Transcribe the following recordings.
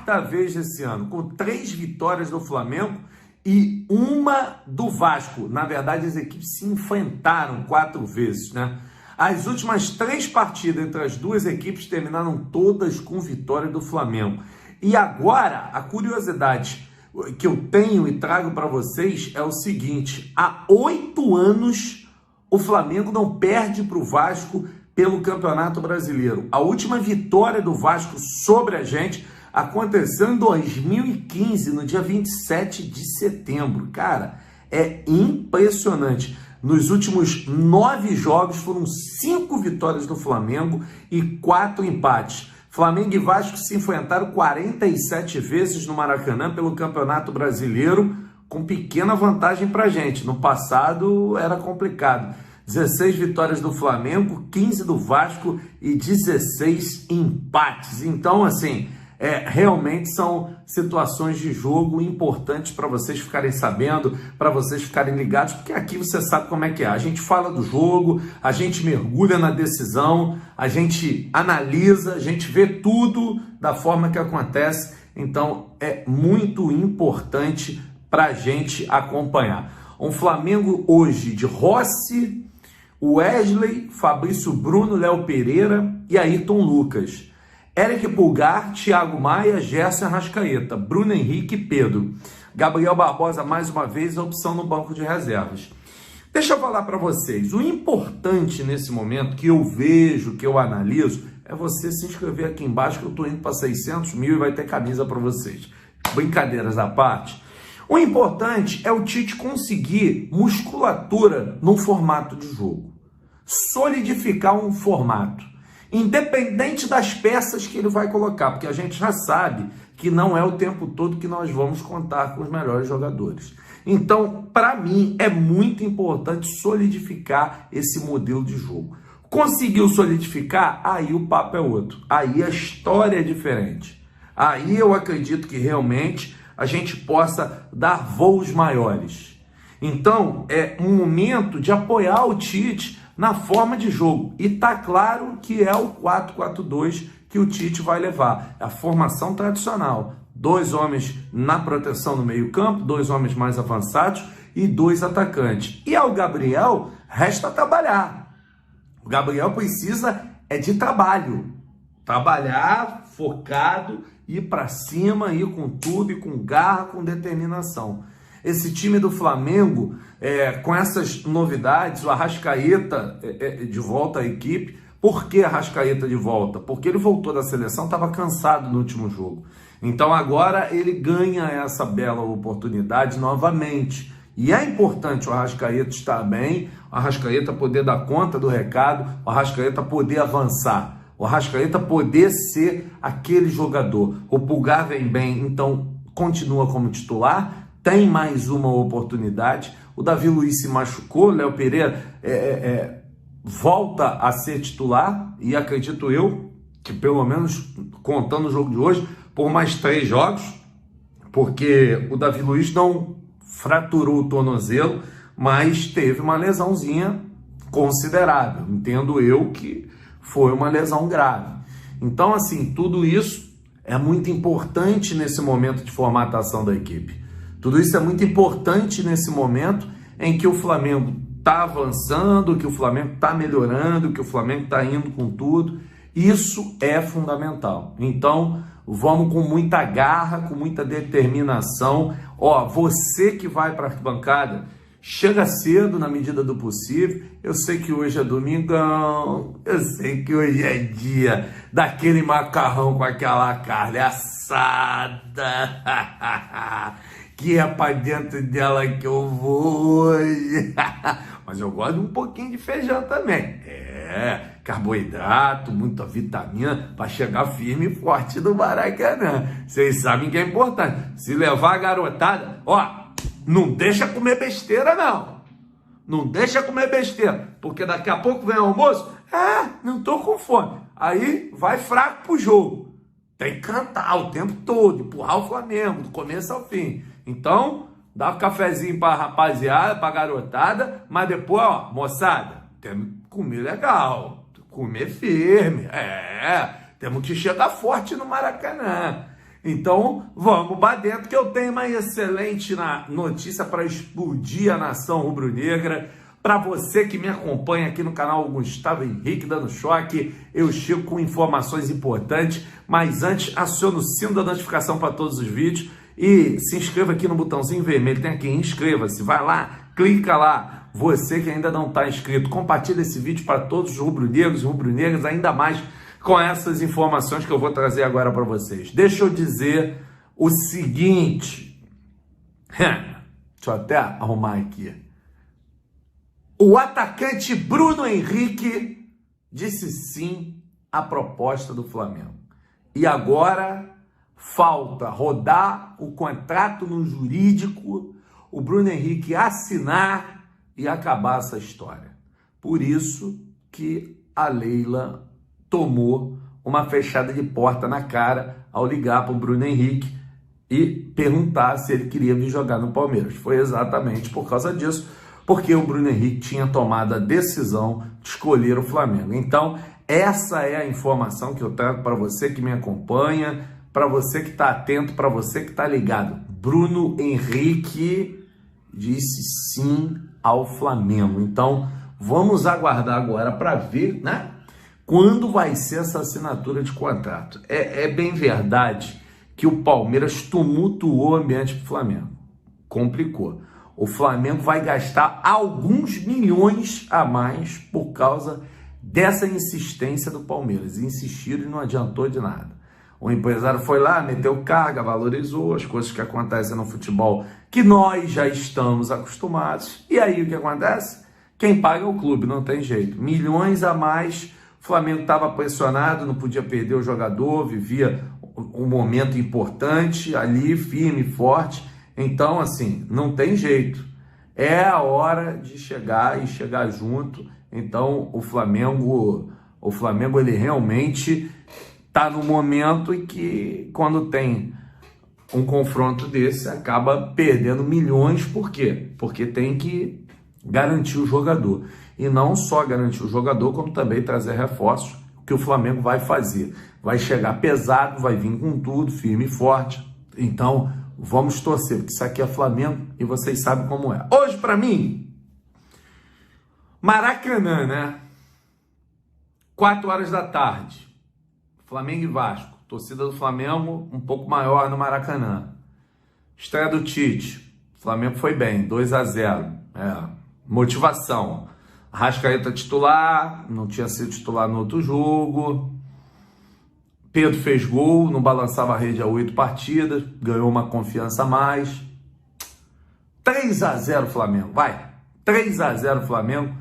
quarta vez esse ano, com 3 vitórias do Flamengo e uma do Vasco. Na verdade, as equipes se enfrentaram 4 vezes, né? As últimas 3 partidas entre as duas equipes terminaram todas com vitória do Flamengo. E agora, a curiosidade que eu tenho e trago para vocês é o seguinte: há 8 anos o Flamengo não perde para o Vasco pelo Campeonato Brasileiro. A última vitória do Vasco sobre a gente aconteceu em 2015, no dia 27 de setembro. Cara, é impressionante. Nos últimos 9 jogos foram 5 vitórias do Flamengo e 4 empates. Flamengo e Vasco se enfrentaram 47 vezes no Maracanã pelo Campeonato Brasileiro, com pequena vantagem para a gente. No passado era complicado. 16 vitórias do Flamengo, 15 do Vasco e 16 empates. Então, assim, realmente são situações de jogo importantes para vocês ficarem sabendo, para vocês ficarem ligados, porque aqui você sabe como é que é. A gente fala do jogo, a gente mergulha na decisão, a gente analisa, a gente vê tudo da forma que acontece. Então, é muito importante para a gente acompanhar. Um Flamengo hoje de Rossi, Wesley, Fabrício Bruno, Léo Pereira e Ayrton Lucas. Eric Pulgar, Thiago Maia, Gerson Arrascaeta, Bruno Henrique e Pedro. Gabriel Barbosa, mais uma vez, a opção no banco de reservas. Deixa eu falar para vocês, o importante nesse momento, que eu vejo, que eu analiso, é você se inscrever aqui embaixo, que eu estou indo para 600 mil e vai ter camisa para vocês. Brincadeiras à parte. O importante é o Tite conseguir musculatura num formato de jogo. Solidificar um formato. Independente das peças que ele vai colocar, porque a gente já sabe que não é o tempo todo que nós vamos contar com os melhores jogadores. Então, para mim, é muito importante solidificar esse modelo de jogo. Conseguiu solidificar? Aí o papo é outro. Aí a história é diferente. Aí eu acredito que realmente a gente possa dar voos maiores. Então, é um momento de apoiar o Tite na forma de jogo. E tá claro que é o 4-4-2 que o Tite vai levar. É a formação tradicional. 2 homens na proteção no meio-campo, 2 homens mais avançados e 2 atacantes. E ao Gabriel, resta trabalhar. O Gabriel precisa de trabalho. Trabalhar focado, ir para cima, ir com tudo, ir com garra, com determinação. Esse time do Flamengo, com essas novidades, o Arrascaeta de volta à equipe. Por que Arrascaeta de volta? Porque ele voltou da seleção, estava cansado no último jogo. Então agora ele ganha essa bela oportunidade novamente. E é importante o Arrascaeta estar bem, o Arrascaeta poder dar conta do recado, o Arrascaeta poder avançar. O Arrascaeta poder ser aquele jogador. O Pulgar vem bem, então continua como titular, tem mais uma oportunidade. O Davi Luiz se machucou, Léo Pereira volta a ser titular, e acredito eu que pelo menos, contando o jogo de hoje, por mais 3 jogos, porque o Davi Luiz não fraturou o tornozelo, mas teve uma lesãozinha considerável. Entendo eu que foi uma lesão grave. Então, assim, tudo isso é muito importante nesse momento de formatação da equipe. Tudo isso é muito importante nesse momento em que o Flamengo está avançando, que o Flamengo está melhorando, que o Flamengo está indo com tudo. Isso é fundamental. Então, vamos com muita garra, com muita determinação. Ó, você que vai para a arquibancada, chega cedo na medida do possível. Eu sei que hoje é domingão, eu sei que hoje é dia daquele macarrão com aquela carne assada, que é para dentro dela que eu vou hoje. Mas eu gosto de um pouquinho de feijão também. Carboidrato, muita vitamina para chegar firme e forte no Maracanã. Vocês sabem que é importante. Se levar a garotada, ó, não deixa comer besteira, não. Não deixa comer besteira, porque daqui a pouco vem o almoço. Não tô com fome. Aí vai fraco pro jogo. Tem que cantar o tempo todo, empurrar o Flamengo, do começo ao fim. Então, dá um cafezinho pra rapaziada, pra garotada, mas depois, ó, moçada, temos que comer legal, comer firme. Temos que chegar forte no Maracanã. Então, vamos para dentro que eu tenho uma excelente notícia para explodir a nação rubro-negra. Para você que me acompanha aqui no canal Gustavo Henrique Dando Choque, eu chego com informações importantes, mas antes aciona o sino da notificação para todos os vídeos e se inscreva aqui no botãozinho vermelho, tem aqui, inscreva-se, vai lá, clica lá. Você que ainda não está inscrito, compartilha esse vídeo para todos os rubro-negros e rubro-negras, ainda mais com essas informações que eu vou trazer agora para vocês. Deixa eu dizer o seguinte, deixa eu até arrumar aqui. O atacante Bruno Henrique disse sim à proposta do Flamengo. E agora falta rodar o contrato no jurídico, o Bruno Henrique assinar e acabar essa história. Por isso que a Leila tomou uma fechada de porta na cara ao ligar para o Bruno Henrique e perguntar se ele queria vir jogar no Palmeiras. Foi exatamente por causa disso, porque o Bruno Henrique tinha tomado a decisão de escolher o Flamengo. Então, essa é a informação que eu trago para você que me acompanha, para você que está atento, para você que está ligado. Bruno Henrique disse sim ao Flamengo. Então, vamos aguardar agora para ver, né, quando vai ser essa assinatura de contrato. É bem verdade que o Palmeiras tumultuou o ambiente do Flamengo. Complicou. O Flamengo vai gastar alguns milhões a mais por causa dessa insistência do Palmeiras. Insistiram e não adiantou de nada. O empresário foi lá, meteu carga, valorizou as coisas que acontecem no futebol, que nós já estamos acostumados. E aí o que acontece? Quem paga é o clube, não tem jeito. Milhões a mais, o Flamengo estava pressionado, não podia perder o jogador, vivia um momento importante ali, firme e forte. Então, assim, não tem jeito. É a hora de chegar e chegar junto. Então, o Flamengo ele realmente está no momento em que, quando tem um confronto desse, acaba perdendo milhões. Por quê? Porque tem que garantir o jogador. E não só garantir o jogador, como também trazer reforços, o que o Flamengo vai fazer. Vai chegar pesado, vai vir com tudo, firme e forte. Então, vamos torcer, porque isso aqui é Flamengo e vocês sabem como é. Hoje, para mim, Maracanã, né? 4 horas da tarde. Flamengo e Vasco. Torcida do Flamengo um pouco maior no Maracanã. Estreia do Tite. O Flamengo foi bem, 2-0. Motivação. Arrascaeta titular, não tinha sido titular no outro jogo. Pedro fez gol, não balançava a rede há 8 partidas, ganhou uma confiança a mais. 3-0 Flamengo, vai. 3-0 Flamengo.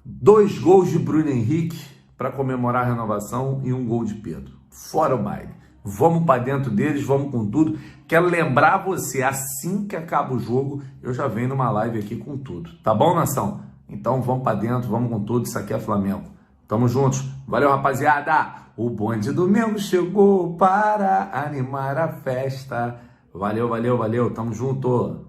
2 gols de Bruno Henrique para comemorar a renovação e 1 gol de Pedro. Fora o baile. Vamos para dentro deles, vamos com tudo. Quero lembrar você, assim que acaba o jogo, eu já venho numa live aqui com tudo. Tá bom, nação? Então vamos para dentro, vamos com tudo. Isso aqui é Flamengo. Tamo juntos. Valeu, rapaziada. O bonde do Mengo chegou para animar a festa. Valeu, valeu, valeu. Tamo junto.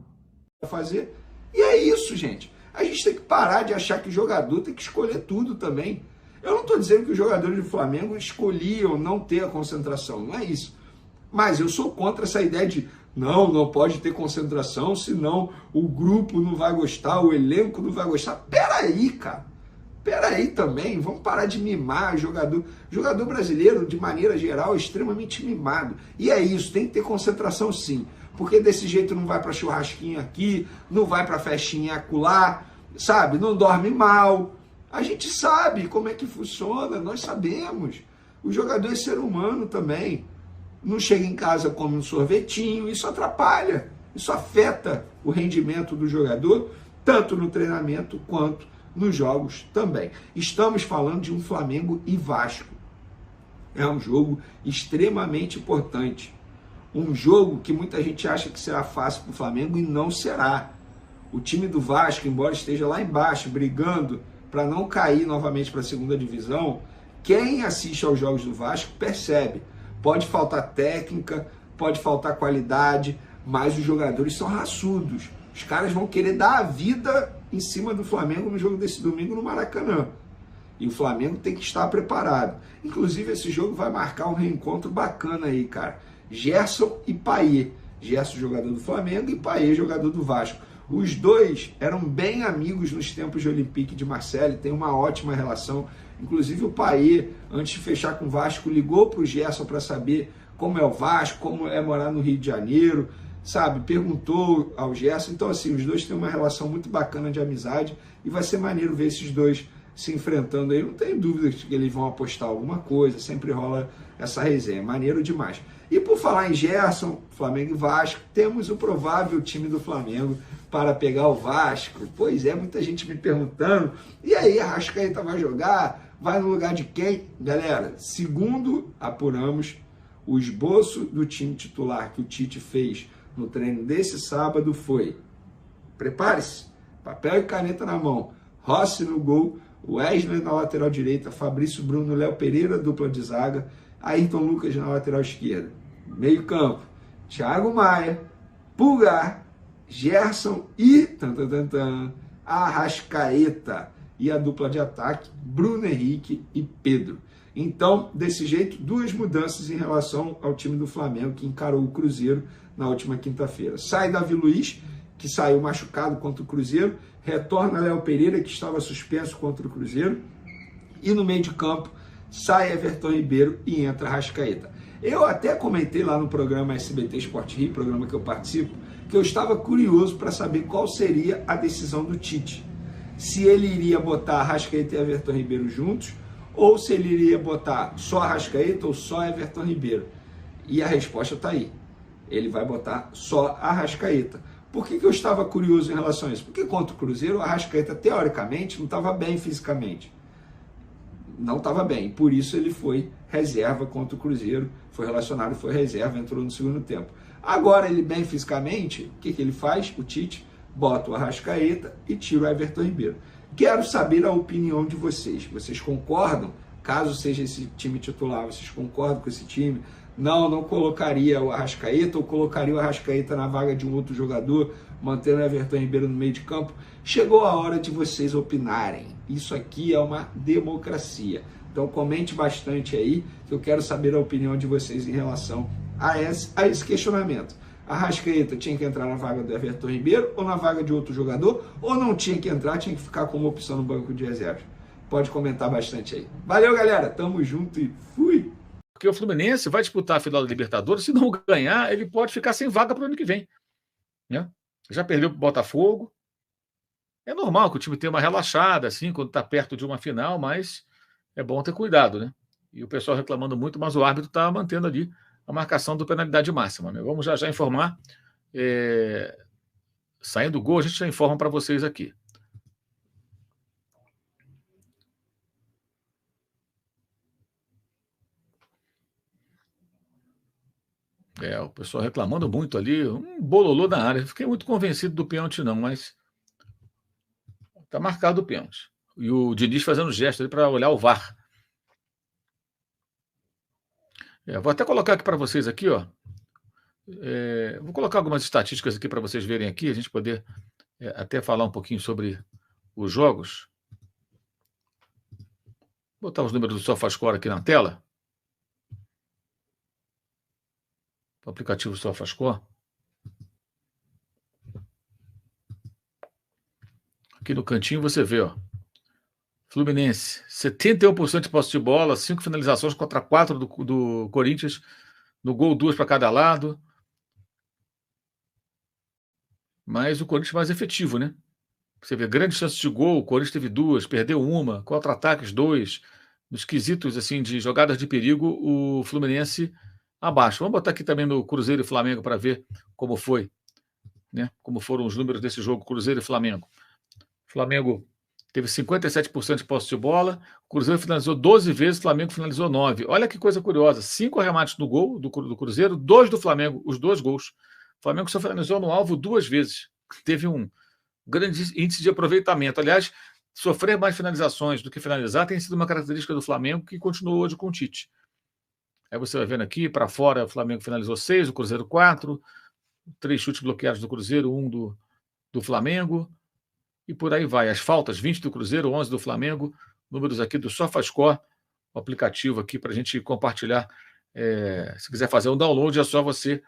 Fazer. E é isso, gente. A gente tem que parar de achar que o jogador tem que escolher tudo também. Eu não estou dizendo que os jogadores do Flamengo escolhiam não ter a concentração. Não é isso. Mas eu sou contra essa ideia de não pode ter concentração, senão o grupo não vai gostar, o elenco não vai gostar. Peraí, cara. Peraí também, vamos parar de mimar jogador. Jogador brasileiro, de maneira geral, é extremamente mimado. E é isso, tem que ter concentração sim. Porque desse jeito não vai para churrasquinho aqui, não vai para festinha acolá, sabe? Não dorme mal. A gente sabe como é que funciona, nós sabemos. O jogador é ser humano também. Não chega em casa, come um sorvetinho, isso atrapalha. Isso afeta o rendimento do jogador, tanto no treinamento quanto nos jogos também. Estamos falando de um Flamengo e Vasco. É um jogo extremamente importante. Um jogo que muita gente acha que será fácil para o Flamengo e não será. O time do Vasco, embora esteja lá embaixo, brigando para não cair novamente para a segunda divisão, quem assiste aos jogos do Vasco percebe. Pode faltar técnica, pode faltar qualidade, mas os jogadores são raçudos. Os caras vão querer dar a vida em cima do Flamengo no jogo desse domingo no Maracanã. E o Flamengo tem que estar preparado. Inclusive, esse jogo vai marcar um reencontro bacana aí, cara. Gerson e Payet. Gerson, jogador do Flamengo, e Payet, jogador do Vasco. Os dois eram bem amigos nos tempos de Olympique de Marseille, tem uma ótima relação. Inclusive o Payet, antes de fechar com o Vasco, ligou para o Gerson para saber como é o Vasco, como é morar no Rio de Janeiro, sabe? Perguntou ao Gerson. Então, assim, os dois têm uma relação muito bacana de amizade e vai ser maneiro ver esses dois se enfrentando aí. Não tenho dúvida de que eles vão apostar alguma coisa, sempre rola essa resenha. Maneiro demais. E por falar em Gerson, Flamengo e Vasco, temos o provável time do Flamengo para pegar o Vasco. Pois é, muita gente me perguntando, e aí, a Arrascaeta vai jogar? Vai no lugar de quem? Galera, segundo apuramos, o esboço do time titular que o Tite fez no treino desse sábado foi: prepare-se, papel e caneta na mão, Rossi no gol, Wesley na lateral direita, Fabrício Bruno, Léo Pereira, dupla de zaga, Ayrton Lucas na lateral esquerda. Meio campo, Thiago Maia, Pulgar, Gerson e Arrascaeta. E a dupla de ataque, Bruno Henrique e Pedro. Então, desse jeito, duas mudanças em relação ao time do Flamengo, que encarou o Cruzeiro na última quinta-feira. Sai Davi Luiz, que saiu machucado contra o Cruzeiro, retorna Léo Pereira, que estava suspenso contra o Cruzeiro, e no meio de campo sai Everton Ribeiro e entra Arrascaeta. Eu até comentei lá no programa SBT Sport Rio, programa que eu participo, que eu estava curioso para saber qual seria a decisão do Tite. Se ele iria botar Arrascaeta e Everton Ribeiro juntos, ou se ele iria botar só Arrascaeta ou só Everton Ribeiro. E a resposta está aí. Ele vai botar só Arrascaeta. Por que eu estava curioso em relação a isso? Porque contra o Cruzeiro, o Arrascaeta, teoricamente, não estava bem fisicamente. Não estava bem. Por isso ele foi reserva contra o Cruzeiro, foi relacionado, foi reserva, entrou no segundo tempo. Agora ele bem fisicamente, o que ele faz? O Tite bota o Arrascaeta e tira o Everton Ribeiro. Quero saber a opinião de vocês. Vocês concordam? Caso seja esse time titular, vocês concordam com esse time? Não colocaria o Arrascaeta ou colocaria o Arrascaeta na vaga de um outro jogador, mantendo o Everton Ribeiro no meio de campo? Chegou a hora de vocês opinarem. Isso aqui é uma democracia. Então comente bastante aí, que eu quero saber a opinião de vocês em relação a esse questionamento. Arrascaeta tinha que entrar na vaga do Everton Ribeiro ou na vaga de outro jogador, ou não tinha que entrar, tinha que ficar como opção no banco de reservas? Pode comentar bastante aí. Valeu, galera. Tamo junto e fui! Porque o Fluminense vai disputar a final da Libertadores, se não ganhar, ele pode ficar sem vaga para o ano que vem. Né? Já perdeu para o Botafogo. É normal que o time tenha uma relaxada, assim, quando está perto de uma final, mas é bom ter cuidado, né? E o pessoal reclamando muito, mas o árbitro está mantendo ali a marcação do penalidade máxima. Né? Vamos já informar. Saindo o gol, a gente já informa para vocês aqui. O pessoal reclamando muito ali, um bololô na área. Fiquei muito convencido do pênalti, não, mas está marcado o pênalti. E o Diniz fazendo gesto ali para olhar o VAR. Vou até colocar aqui para vocês aqui, ó. Vou colocar algumas estatísticas aqui para vocês verem aqui, a gente poder até falar um pouquinho sobre os jogos. Vou botar os números do SofaScore aqui na tela. O aplicativo SofaScore. Aqui no cantinho você vê, ó. Fluminense, 71% de posse de bola, 5 finalizações contra 4 do Corinthians, no gol 2 para cada lado. Mas o Corinthians mais efetivo, né? Você vê grandes chances de gol, o Corinthians teve 2, perdeu 1, contra-ataques 2. Nos quesitos assim, de jogadas de perigo, o Fluminense abaixo. Vamos botar aqui também no Cruzeiro e Flamengo para ver como foi, né? Como foram os números desse jogo, Cruzeiro e Flamengo. O Flamengo teve 57% de posse de bola, o Cruzeiro finalizou 12 vezes, o Flamengo finalizou 9. Olha que coisa curiosa, 5 arremates no gol do Cruzeiro, 2 do Flamengo, os 2 gols. O Flamengo só finalizou no alvo 2 vezes. Teve um grande índice de aproveitamento. Aliás, sofrer mais finalizações do que finalizar tem sido uma característica do Flamengo que continuou hoje com o Tite. Aí você vai vendo aqui, para fora, o Flamengo finalizou 6, o Cruzeiro 4, 3 chutes bloqueados do Cruzeiro, 1 do Flamengo, e por aí vai. As faltas, 20 do Cruzeiro, 11 do Flamengo, números aqui do SofaScore, o aplicativo aqui para a gente compartilhar Se quiser fazer um download, é só você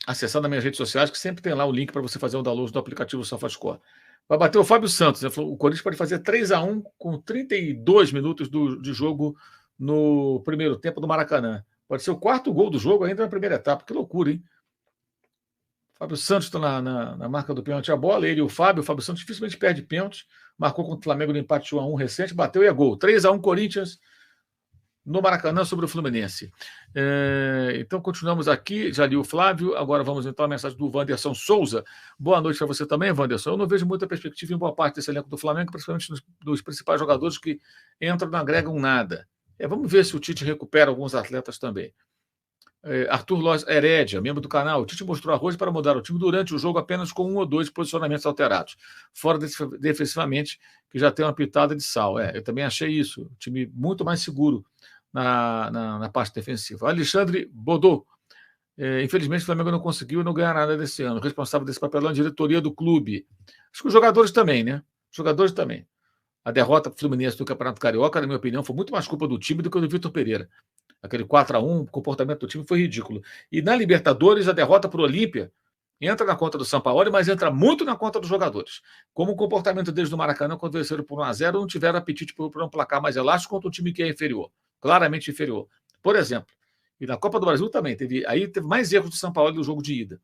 acessar nas minhas redes sociais, que sempre tem lá o link para você fazer um download do aplicativo SofaScore. Vai bater o Fábio Santos, né? O Corinthians pode fazer 3-1 com 32 minutos de jogo no primeiro tempo do Maracanã. Pode ser o quarto gol do jogo ainda na primeira etapa. Que loucura, hein? Fábio Santos está na marca do pênalti a bola, ele e o Fábio Santos dificilmente perde pênalti, marcou contra o Flamengo no empate 1-1 recente, bateu e é gol. 3-1 Corinthians no Maracanã sobre o Fluminense. Então continuamos aqui, já li o Flávio, agora vamos então à mensagem do Wanderson Souza. Boa noite para você também, Wanderson. Eu não vejo muita perspectiva em boa parte desse elenco do Flamengo, principalmente dos principais jogadores que entram e não agregam nada. Vamos ver se o Tite recupera alguns atletas também. Arthur Loz Herédia, membro do canal. O Tite mostrou arroz para mudar o time durante o jogo apenas com 1 ou 2 posicionamentos alterados, fora defensivamente, que já tem uma pitada de sal. Eu também achei isso. O time muito mais seguro na parte defensiva. Alexandre Bodô. Infelizmente, o Flamengo não conseguiu e não ganhar nada desse ano. O responsável desse papelão é a diretoria do clube. Acho que os jogadores também, né? Os jogadores também. A derrota para o Fluminense do Campeonato Carioca, na minha opinião, foi muito mais culpa do time do que do Vitor Pereira. Aquele 4-1, o comportamento do time foi ridículo. E na Libertadores, a derrota para o Olímpia entra na conta do Sampaoli, mas entra muito na conta dos jogadores. Como o comportamento deles no Maracanã, quando venceram por 1-0, não tiveram apetite por um placar mais elástico contra um time que é inferior, claramente inferior. Por exemplo, e na Copa do Brasil também, teve mais erros do Sampaoli no jogo de ida.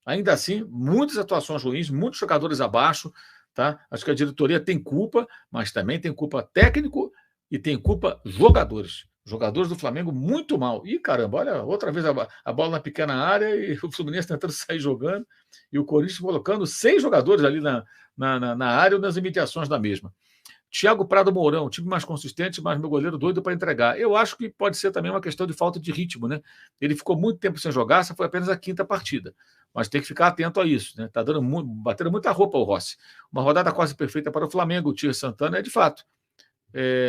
Ainda assim, muitas atuações ruins, muitos jogadores abaixo, tá? Acho que a diretoria tem culpa, mas também tem culpa técnico e tem culpa jogadores. Jogadores do Flamengo muito mal. Ih, caramba, olha, outra vez a bola na pequena área e o Fluminense tentando sair jogando e o Corinthians colocando 6 jogadores ali na área ou nas imediações da mesma. Thiago Prado Mourão, time mais consistente, mas meu goleiro doido para entregar. Eu acho que pode ser também uma questão de falta de ritmo, né? Ele ficou muito tempo sem jogar, essa foi apenas a 5ª partida. Mas tem que ficar atento a isso, né? Tá batendo muita roupa o Rossi. Uma rodada quase perfeita para o Flamengo, o Tia Santana é de fato.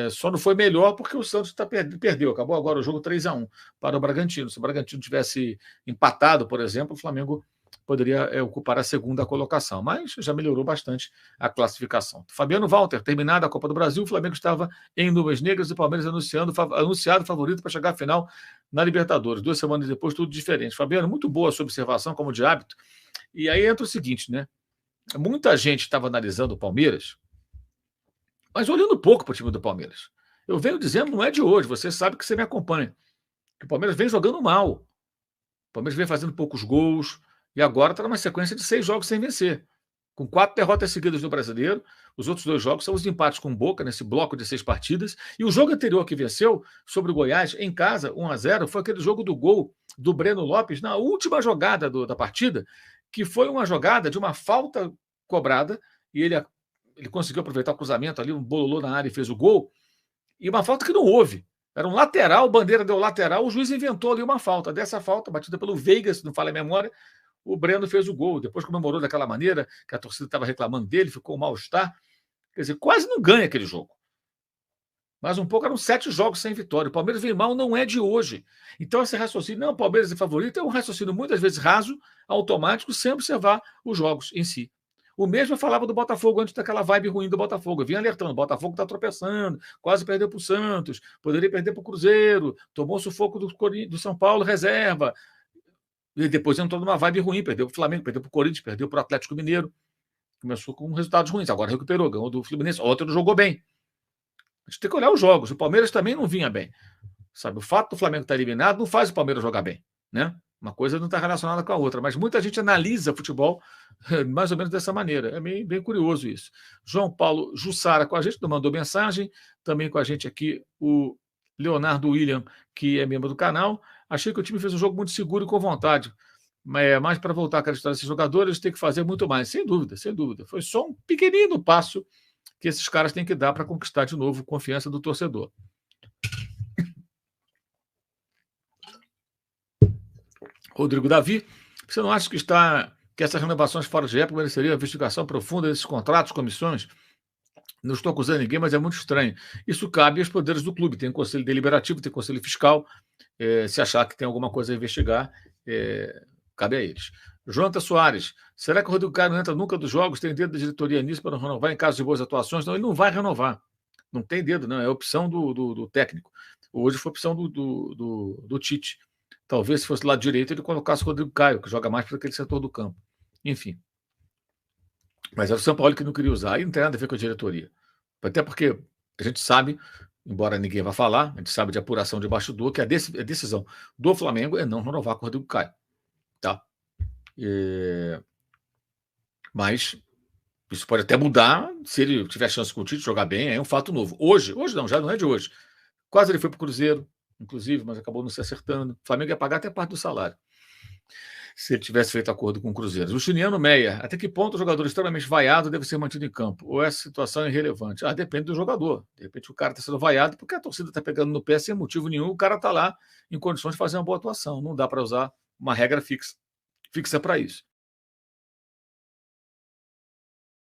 Só não foi melhor porque o Santos perdeu. Acabou agora o jogo 3-1 para o Bragantino. Se o Bragantino tivesse empatado, por exemplo, o Flamengo poderia ocupar a 2ª colocação, mas já melhorou bastante a classificação. Fabiano Walter, terminada a Copa do Brasil, o Flamengo estava em nuvens negras e o Palmeiras anunciado favorito para chegar à final na Libertadores. 2 semanas depois, tudo diferente. Fabiano, muito boa a sua observação, como de hábito. E aí entra o seguinte, né? Muita gente estava analisando o Palmeiras, mas olhando pouco para o time do Palmeiras. Eu venho dizendo, não é de hoje, você sabe que você me acompanha, que o Palmeiras vem jogando mal. O Palmeiras vem fazendo poucos gols e agora está numa sequência de 6 jogos sem vencer, com 4 derrotas seguidas no Brasileiro. Os outros 2 jogos são os empates com o Boca, nesse bloco de 6 partidas. E o jogo anterior que venceu, sobre o Goiás, em casa, 1-0, foi aquele jogo do gol do Breno Lopes na última jogada da partida, que foi uma jogada de uma falta cobrada, e ele conseguiu aproveitar o cruzamento ali, um bololô na área e fez o gol, e uma falta que não houve. Era um lateral, bandeira deu lateral, o juiz inventou ali uma falta. Dessa falta, batida pelo Veiga, se não falha a memória, o Breno fez o gol. Depois comemorou daquela maneira, que a torcida estava reclamando dele, ficou um mal-estar. Quer dizer, quase não ganha aquele jogo. Mas um pouco eram 7 jogos sem vitória. O Palmeiras vem mal, não é de hoje. Então esse raciocínio, não, o Palmeiras é favorito, é um raciocínio muitas vezes raso, automático, sem observar os jogos em si. O mesmo eu falava do Botafogo antes daquela vibe ruim do Botafogo. Eu vinha alertando, o Botafogo está tropeçando, quase perdeu para o Santos, poderia perder para o Cruzeiro, tomou sufoco do São Paulo, reserva. E depois entrou numa vibe ruim, perdeu para o Flamengo, perdeu para o Corinthians, perdeu para o Atlético Mineiro. Começou com resultados ruins, agora recuperou, ganhou do Fluminense, ontem não jogou bem. A gente tem que olhar os jogos. O Palmeiras também não vinha bem. Sabe, o fato do Flamengo estar eliminado não faz o Palmeiras jogar bem, né? Uma coisa não está relacionada com a outra, mas muita gente analisa futebol mais ou menos dessa maneira. É bem curioso isso. João Paulo Jussara com a gente, mandou mensagem. Também com a gente aqui o Leonardo William, que é membro do canal. Achei que o time fez um jogo muito seguro e com vontade. Mas para voltar a acreditar nesses jogadores, tem que fazer muito mais. Sem dúvida, sem dúvida. Foi só um pequenino passo que esses caras têm que dar para conquistar de novo a confiança do torcedor. Rodrigo Davi, você não acha que essas renovações fora de época mereceriam uma investigação profunda desses contratos, comissões? Não estou acusando ninguém, mas é muito estranho. Isso cabe aos poderes do clube. Tem conselho deliberativo, tem conselho fiscal. Se achar que tem alguma coisa a investigar, cabe a eles. Jonathan Soares, será que o Rodrigo Caio não entra nunca dos jogos? Tem dedo da diretoria nisso para não renovar em caso de boas atuações? Não, ele não vai renovar. Não tem dedo, não. É opção do técnico. Hoje foi a opção do Tite. Talvez se fosse do lado direito ele colocasse o Rodrigo Caio, que joga mais para aquele setor do campo. Enfim. Mas era o São Paulo que não queria usar, e não tem nada a ver com a diretoria. Até porque a gente sabe, embora ninguém vá falar, a gente sabe de apuração de bastidor, que a decisão do Flamengo é não renovar com o Rodrigo Caio. Tá? Mas isso pode até mudar se ele tiver chance com o Tite jogar bem, é um fato novo. Hoje não, já não é de hoje. Quase ele foi para o Cruzeiro, inclusive, mas acabou não se acertando. O Flamengo ia pagar até parte do salário se ele tivesse feito acordo com o Cruzeiro. Justiniano Meia, até que ponto o jogador extremamente vaiado deve ser mantido em campo? Ou essa situação é irrelevante? Depende do jogador. De repente o cara está sendo vaiado porque a torcida está pegando no pé sem motivo nenhum, o cara está lá em condições de fazer uma boa atuação. Não dá para usar uma regra fixa para isso.